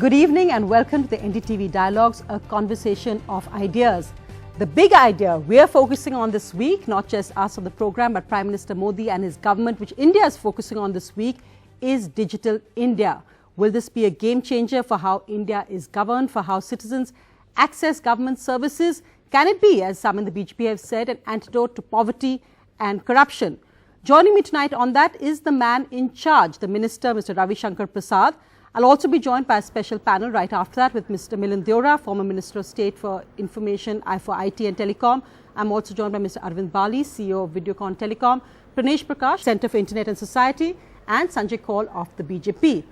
Good evening and welcome to the NDTV Dialogues, a conversation of ideas. The big idea we are focusing on this week, not just us on the program, but Prime Minister Modi and his government, which India is focusing on this week, is Digital India. Will this be a game changer for how India is governed, for how citizens access government services? Can it be, as some in the BJP have said, an antidote to poverty and corruption? Joining me tonight on that is the man in charge, the Minister, Mr. Ravi Shankar Prasad. I'll also be joined by a special panel right after that with Mr. Milind Deora, former Minister of State for Information, for IT and Telecom. I'm also joined by Mr. Arvind Bali, CEO of Videocon Telecom, Pranesh, Prakash, Centre for Internet and Society, and Sanjay Kaul of the BJP.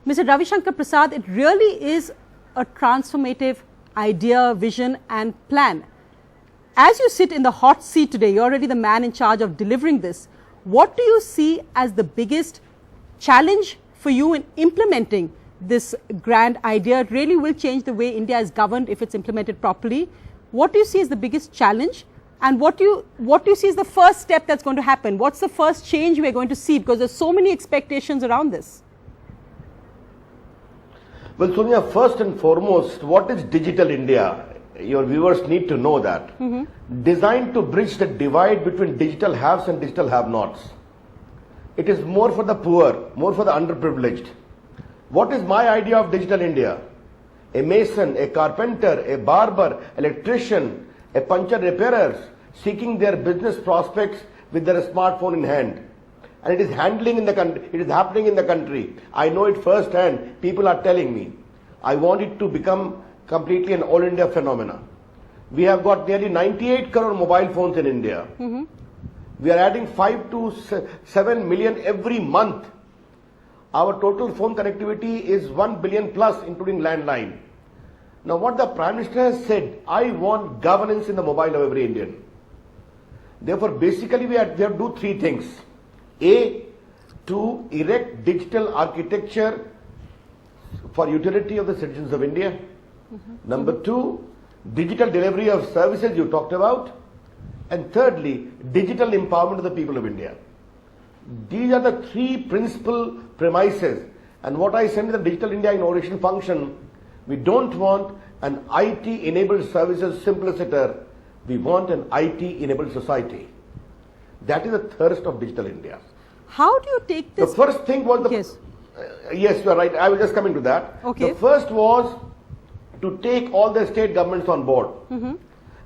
Mr. Ravi Shankar Prasad, it really is a transformative idea, vision and plan. As you sit in the hot seat today, you're already the man in charge of delivering this. What do you see as the biggest challenge for you in implementing this grand idea? It really will change the way India is governed if it's implemented properly. What do you see as the biggest challenge? And what do you see as the first step that's going to happen? What's the first change we're going to see? Because there's so many expectations around this. Well, Sonia, first and foremost, what is Digital India? Your viewers need to know that. Designed to bridge the divide between digital haves and digital have-nots. It is more for the poor, more for the underprivileged. What is my idea of Digital India? A mason, a carpenter, a barber, electrician, a puncture repairers seeking their business prospects with their smartphone in hand. And it is happening in the country. I know it firsthand. People are telling me. I want it to become completely an all India phenomena. We have got nearly 98 crore mobile phones in India. We are adding 5 to 7 million every month. Our total phone connectivity is 1 billion plus, including landline. Now what the Prime Minister has said, I want governance in the mobile of every Indian. Therefore, basically we have to do three things. A, to erect digital architecture for utility of the citizens of India. Number two, digital delivery of services you talked about. And thirdly, digital empowerment of the people of India. These are the three principal premises. And what I said in the Digital India Innovation Function, we don't want an IT-enabled services simpliciter. We want an IT-enabled society. That is the thirst of Digital India. How do you take this? The first thing was yes, you are right. I will just come into that. Okay. The first was to take all the state governments on board.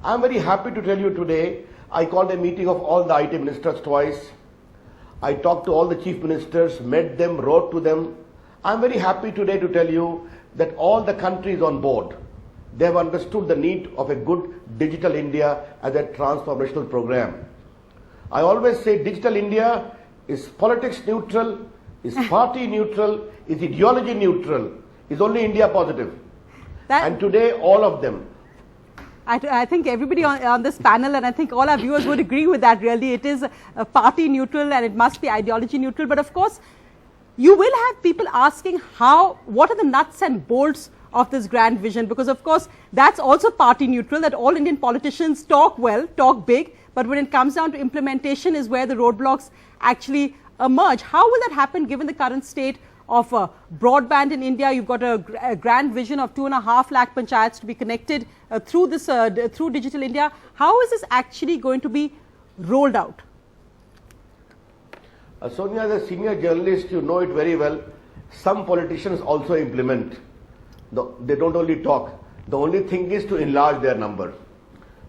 I'm very happy to tell you today, I called a meeting of all the IT ministers twice. I talked to all the chief ministers, met them, wrote to them. I'm very happy today to tell you that all the countries on board, they have understood the need of a good Digital India as a transformational program. I always say Digital India is politics neutral, is party neutral, is ideology neutral, is only India positive. And today all of them. I think everybody on this panel, and I think all our viewers would agree with that really. It is a party neutral and it must be ideology neutral. But of course, you will have people asking what are the nuts and bolts of this grand vision? Because of course, that's also party neutral, that all Indian politicians talk well, talk big. But when it comes down to implementation is where the roadblocks actually emerge. How will that happen given the current state of broadband in India? You've got a grand vision of 2.5 lakh panchayats to be connected through Digital India. How is this actually going to be rolled out? Sonia, as a senior journalist, you know it very well. Some politicians also implement. They don't only talk. The only thing is to enlarge their number.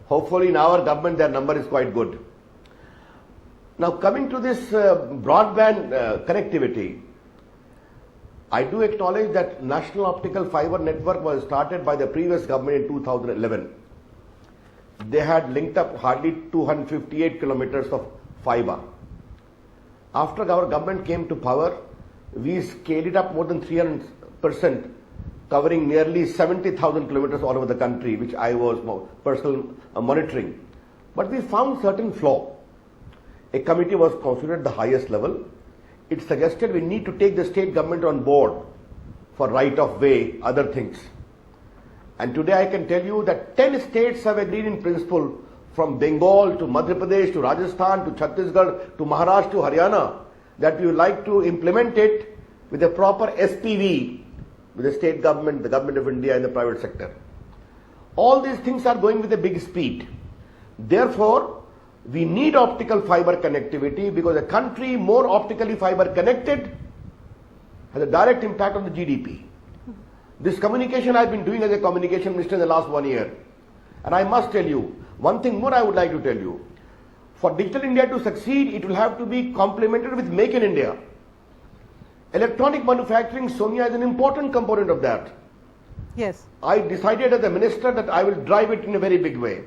Hopefully in our government their number is quite good. Now coming to this broadband connectivity, I do acknowledge that National Optical Fiber Network was started by the previous government in 2011. They had linked up hardly 258 kilometers of fiber. After our government came to power, we scaled it up more than 300%, covering nearly 70,000 kilometers all over the country, which I was personally monitoring. But we found certain flaw. A committee was constituted at the highest level. It suggested we need to take the state government on board for right of way, other things. And today I can tell you that 10 states have agreed in principle, from Bengal to Madhya Pradesh to Rajasthan to Chhattisgarh to Maharashtra to Haryana, that we would like to implement it with a proper SPV with the state government, the government of India and the private sector. All these things are going with a big speed. Therefore, we need optical fiber connectivity because a country more optically fiber connected has a direct impact on the GDP. This communication I've been doing as a communication minister in the last 1 year. And I must tell you, one thing more I would like to tell you. For Digital India to succeed, it will have to be complemented with Make in India. Electronic manufacturing, Sonia, is an important component of that. Yes. I decided as a minister that I will drive it in a very big way.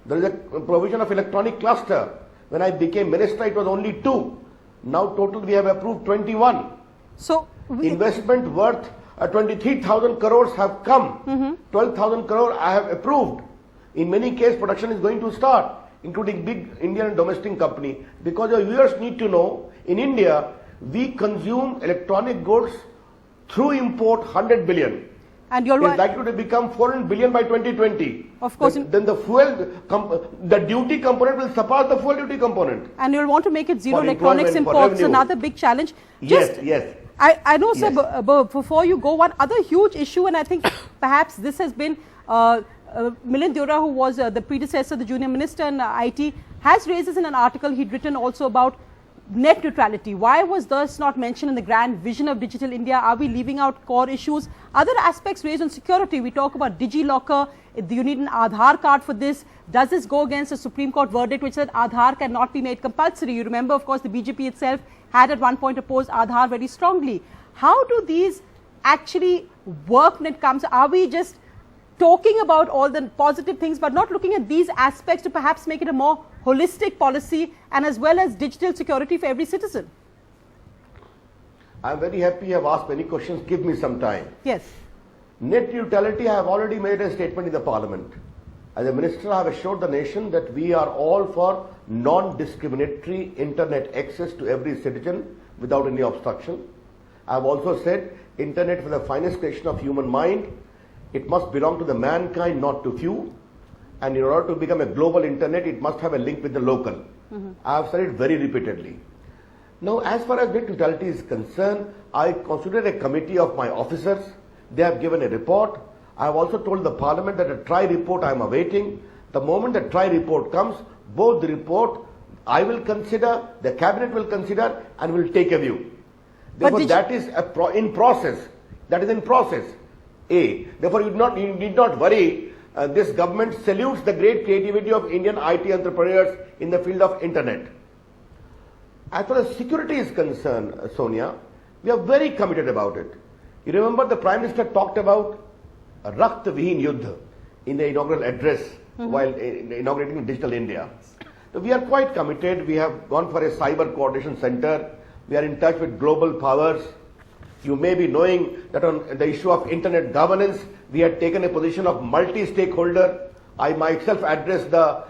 There is a provision of electronic cluster. When I became minister, it was only 2. Now total we have approved 21. So investment worth 23,000 crores have come. 12,000 crore I have approved. In many cases, production is going to start, including big Indian and domestic company. Because your viewers need to know, in India, we consume electronic goods through import 100 billion. And you're it's likely to become 400 billion by 2020. Of course. Then the the duty component will surpass the fuel duty component. And you'll want to make it zero electronics imports, another big challenge. Yes. I know, sir, but before you go, one other huge issue, and I think perhaps this has been Milind Deora, who was the predecessor, the junior minister in IT, has raised this in an article he'd written also about net neutrality. Why was this not mentioned in the grand vision of Digital India? Are we leaving out core issues? Other aspects raised on security. We talk about DigiLocker. Do you need an Aadhaar card for this? Does this go against a Supreme Court verdict which said Aadhaar cannot be made compulsory? You remember, of course, the BJP itself had at one point opposed Aadhaar very strongly. How do these actually work when it comes? Are we just talking about all the positive things but not looking at these aspects to perhaps make it a more holistic policy and as well as digital security for every citizen? I'm very happy you have asked many questions. Give me some time. Yes. Net neutrality, I have already made a statement in the parliament. As a minister, I have assured the nation that we are all for non-discriminatory internet access to every citizen without any obstruction. I have also said internet is the finest creation of human mind. It must belong to the mankind, not to few. And in order to become a global internet, it must have a link with the local. I have said it very repeatedly. Now, as far as net neutrality is concerned, I considered a committee of my officers. They have given a report. I have also told the parliament that a TRI report I am awaiting. The moment the TRI report comes, both the report I will consider, the cabinet will consider and will take a view. Therefore, that is in process. That is in process. Therefore, you need not worry. This government salutes the great creativity of Indian IT entrepreneurs in the field of internet. As far as security is concerned, Sonia, we are very committed about it. You remember the Prime Minister talked about Rakht Vihin Yuddha in the inaugural address while inaugurating Digital India. So we are quite committed. We have gone for a cyber coordination center. We are in touch with global powers. You may be knowing that on the issue of internet governance, we had taken a position of multi-stakeholder. I myself addressed the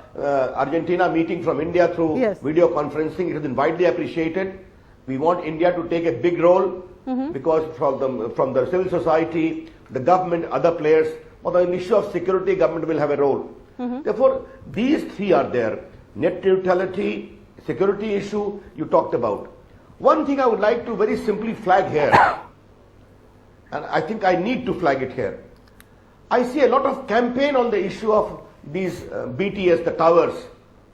Argentina meeting from India through video conferencing. It has been widely appreciated. We want India to take a big role because from the civil society, the government, other players, on the issue of security, government will have a role. Therefore, these three are there. Net neutrality, security issue you talked about. One thing I would like to very simply flag here, and I think I need to flag it here. I see a lot of campaign on the issue of these BTS, the towers,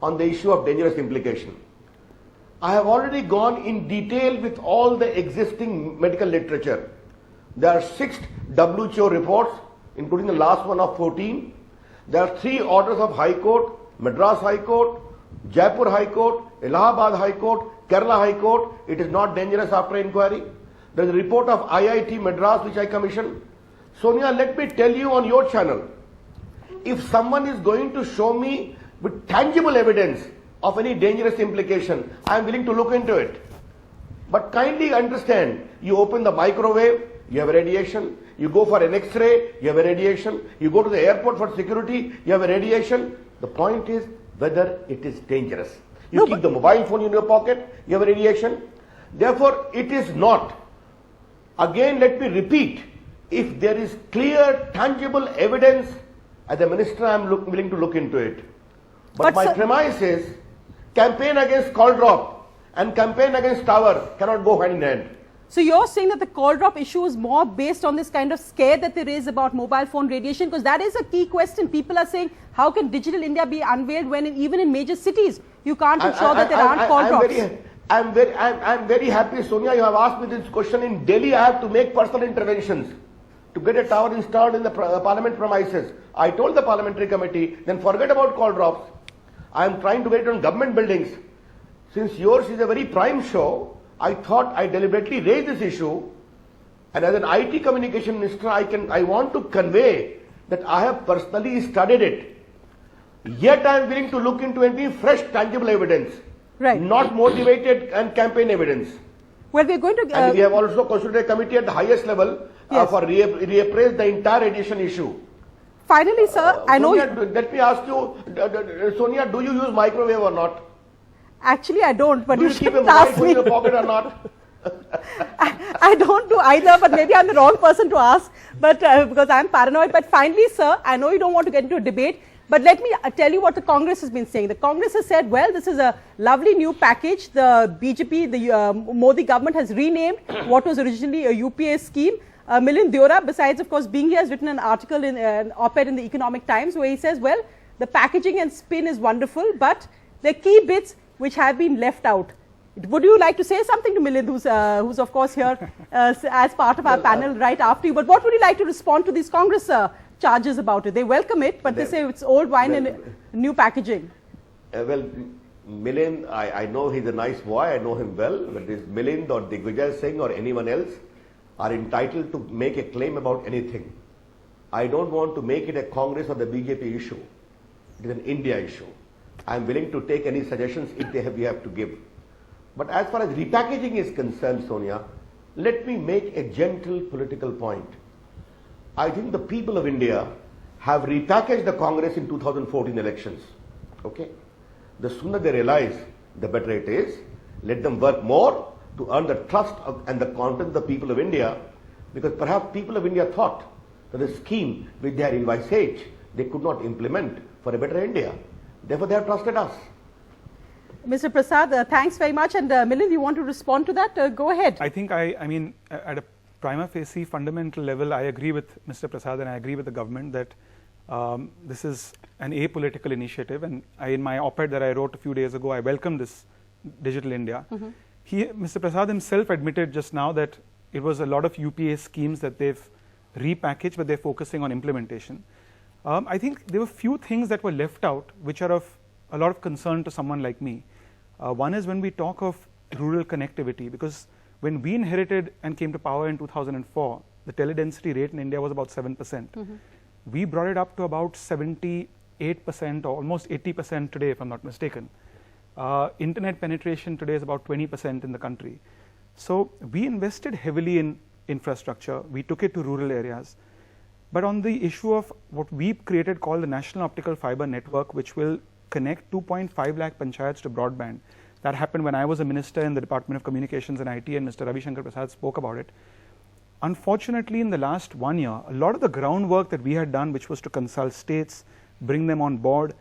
on the issue of dangerous implication. I have already gone in detail with all the existing medical literature. There are 6 WHO reports, including the last one of 14. There are 3 orders of High Court, Madras High Court, Jaipur High Court, Allahabad High Court, Kerala High Court. It is not dangerous after inquiry. There is a report of IIT Madras which I commissioned. Sonia, let me tell you on your channel, if someone is going to show me with tangible evidence of any dangerous implication, I am willing to look into it. But kindly understand, you open the microwave, you have a radiation. You go for an X-ray, you have a radiation. You go to the airport for security, you have a radiation. The point is whether it is dangerous. You keep the mobile phone in your pocket, you have a radiation. Therefore, it is not. Again, let me repeat, if there is clear, tangible evidence, as a minister, I am willing to look into it. But my premise is, campaign against call drop and campaign against tower cannot go hand in hand. So you're saying that the call drop issue is more based on this kind of scare that there is about mobile phone radiation, because that is a key question. People are saying, how can Digital India be unveiled when even in major cities you can't ensure that there aren't call drops? I'm very happy, Sonia, you have asked me this question. In Delhi, I have to make personal interventions to get a tower installed in the parliament premises. I told the parliamentary committee, then forget about call drops. I am trying to get it on government buildings. Since yours is a very prime show, I thought I deliberately raised this issue, and as an IT communication minister, I want to convey that I have personally studied it. Yet I am willing to look into any fresh, tangible evidence, not motivated and campaign evidence. Well, we are going to. And we have also constituted a committee at the highest level for reappraise the entire radiation issue. Finally, sir, I know. Let me ask you, Sonia, do you use microwave or not? Actually, I don't, but you keep a shouldn't ask me. in your pocket or not? I don't do either, but maybe I'm the wrong person to ask, but because I'm paranoid. But finally, sir, I know you don't want to get into a debate, but let me tell you what the Congress has been saying. The Congress has said, well, this is a lovely new package. The BJP, the Modi government has renamed what was originally a UPA scheme. Milind Deora, besides, of course, being here, has written an article in an op-ed in the Economic Times where he says, well, the packaging and spin is wonderful, but the key bits which have been left out. Would you like to say something to Milind, who's of course here as part of our panel right after you? But what would you like to respond to these Congress charges about it? They welcome it, but they say it's old wine and new packaging. Well, Milind, I know he's a nice boy, I know him well, but this Milind or Digvijay Singh or anyone else are entitled to make a claim about anything. I don't want to make it a Congress or the BJP issue. It is an India issue. I am willing to take any suggestions if we have to give. But as far as repackaging is concerned, Sonia, let me make a gentle political point. I think the people of India have repackaged the Congress in 2014 elections. Okay? The sooner they realize, the better it is. Let them work more to earn the trust and the confidence of the people of India, because perhaps people of India thought that the scheme which they had envisaged, they could not implement for a better India. Therefore, they have trusted us. Mr. Prasad, thanks very much. And Milind, you want to respond to that? Go ahead. I think I mean, at a prima facie fundamental level, I agree with Mr. Prasad and I agree with the government that this is an apolitical initiative. And in my op-ed that I wrote a few days ago, I welcome this Digital India. Mr. Prasad himself admitted just now that it was a lot of UPA schemes that they've repackaged, but they're focusing on implementation. I think there were few things that were left out which are of a lot of concern to someone like me. One is when we talk of rural connectivity, because when we inherited and came to power in 2004, the teledensity rate in India was about 7%. We brought it up to about 78% or almost 80% today, if I'm not mistaken. Internet penetration today is about 20% in the country. So we invested heavily in infrastructure. We took it to rural areas. But on the issue of what we created called the National Optical Fiber Network, which will connect 2.5 lakh panchayats to broadband. That happened when I was a minister in the Department of Communications and IT, and Mr. Ravi Shankar Prasad spoke about it. Unfortunately, in the last 1 year, a lot of the groundwork that we had done, which was to consult states, bring them on board,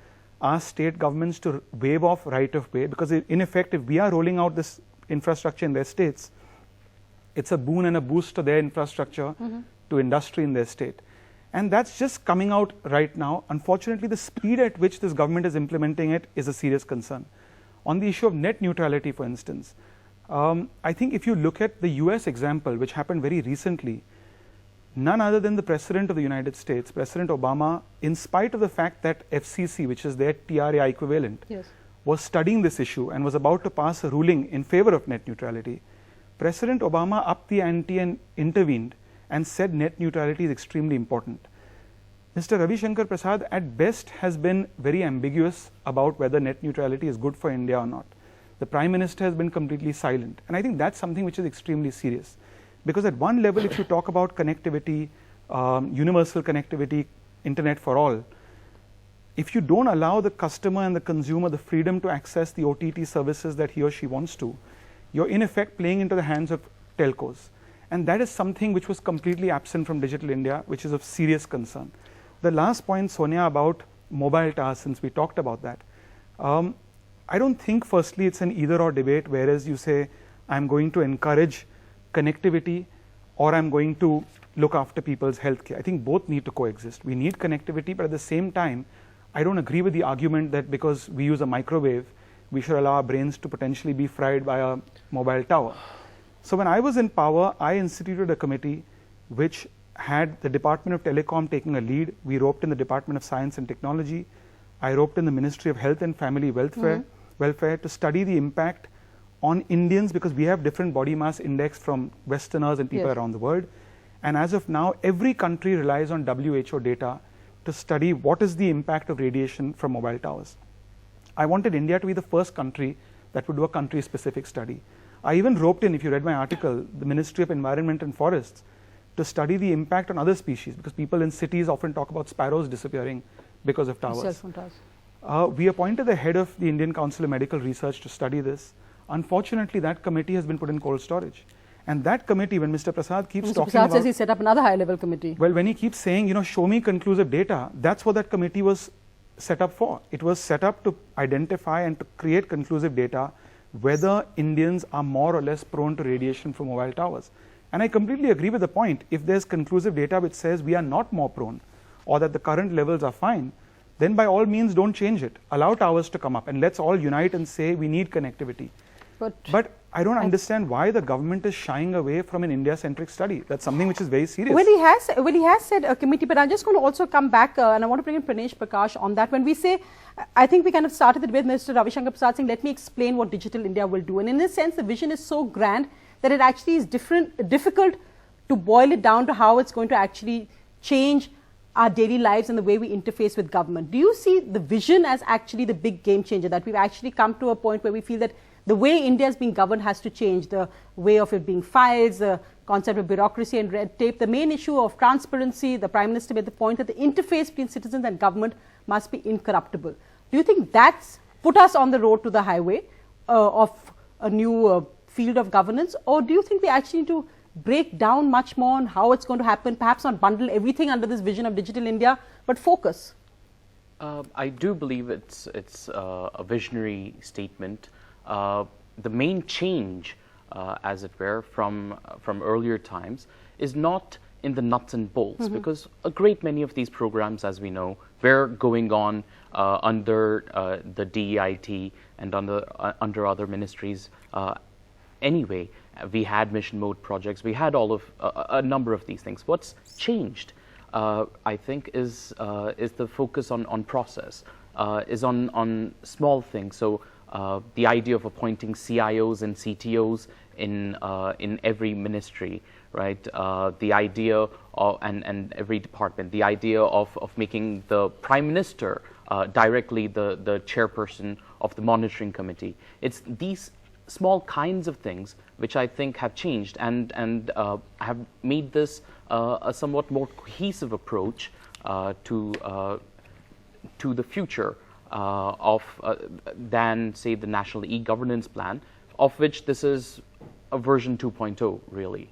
ask state governments to waive off right of way, because in effect, if we are rolling out this infrastructure in their states, it's a boon and a boost to their infrastructure, to industry in their state. And that's just coming out right now. Unfortunately, the speed at which this government is implementing it is a serious concern. On the issue of net neutrality, for instance, I think if you look at the US example, which happened very recently, none other than the President of the United States, President Obama, in spite of the fact that FCC, which is their TRA equivalent, was studying this issue and was about to pass a ruling in favor of net neutrality, President Obama upped the ante and intervened and said net neutrality is extremely important. Mr. Ravi Shankar Prasad at best has been very ambiguous about whether net neutrality is good for India or not. The Prime Minister has been completely silent, and I think that's something which is extremely serious, because at one level, if you talk about connectivity, universal connectivity, internet for all, if you don't allow the customer and the consumer the freedom to access the OTT services that he or she wants to, you're in effect playing into the hands of telcos. And that is something which was completely absent from Digital India, which is of serious concern. The last point, Sonia, about mobile towers, since we talked about that, I don't think firstly it's an either or debate, whereas you say I'm going to encourage connectivity or I'm going to look after people's healthcare. I think both need to coexist. We need connectivity, but at the same time, I don't agree with the argument that because we use a microwave, we should allow our brains to potentially be fried by a mobile tower. So when I was in power, I instituted a committee which had the Department of Telecom taking a lead. We roped in the Department of Science and Technology. I roped in the Ministry of Health and Family Welfare to study the impact on Indians, because we have different body mass index from Westerners and people around the world. And as of now, every country relies on WHO data to study what is the impact of radiation from mobile towers. I wanted India to be the first country that would do a country-specific study. I even roped in, if you read my article, the Ministry of Environment and Forests to study the impact on other species, because people in cities often talk about sparrows disappearing because of towers. Cell phone towers. We appointed the head of the Indian Council of Medical Research to study this. Unfortunately, that committee has been put in cold storage. And that committee, when Mr. Prasad keeps talking Prasad about... says he set up another high-level committee. Well, when he keeps saying, show me conclusive data, that's what that committee was set up for. It was set up to identify and to create conclusive data whether Indians are more or less prone to radiation from mobile towers. And I completely agree with the point. If there's conclusive data which says we are not more prone, or that the current levels are fine, then by all means don't change it. Allow towers to come up and let's all unite and say we need connectivity. But I don't understand why the government is shying away from an India-centric study. That's something which is very serious. Well, he has said a committee, but I'm just going to also come back and I want to bring in Pranesh, Prakash on that. When we say, I think we kind of started the debate with Minister Ravi Shankar Prasad saying, let me explain what Digital India will do. And in a sense, the vision is so grand that it actually is difficult to boil it down to how it's going to actually change our daily lives and the way we interface with government. Do you see the vision as actually the big game changer, that we've actually come to a point where we feel that the way India is being governed has to change, the way of it being files, the concept of bureaucracy and red tape, the main issue of transparency? The Prime Minister made the point that the interface between citizens and government must be incorruptible. Do you think that's put us on the road to the highway of a new field of governance, or do you think we actually need to break down much more on how it's going to happen, perhaps not bundle everything under this vision of Digital India, but focus? I do believe it's a visionary statement. The main change, as it were, from earlier times is not in the nuts and bolts, because a great many of these programs, as we know, were going on under the DEIT and under other ministries. Anyway, we had mission mode projects, we had all of a number of these things. What's changed, I think, is the focus on process, is on small things. So the idea of appointing CIOs and CTOs in every ministry, right? The idea of, and every department, the idea of making the Prime Minister directly the chairperson of the monitoring committee. It's these small kinds of things which I think have changed and have made this a somewhat more cohesive approach to the future than, say, the National E-Governance Plan, of which this is a version 2.0, really.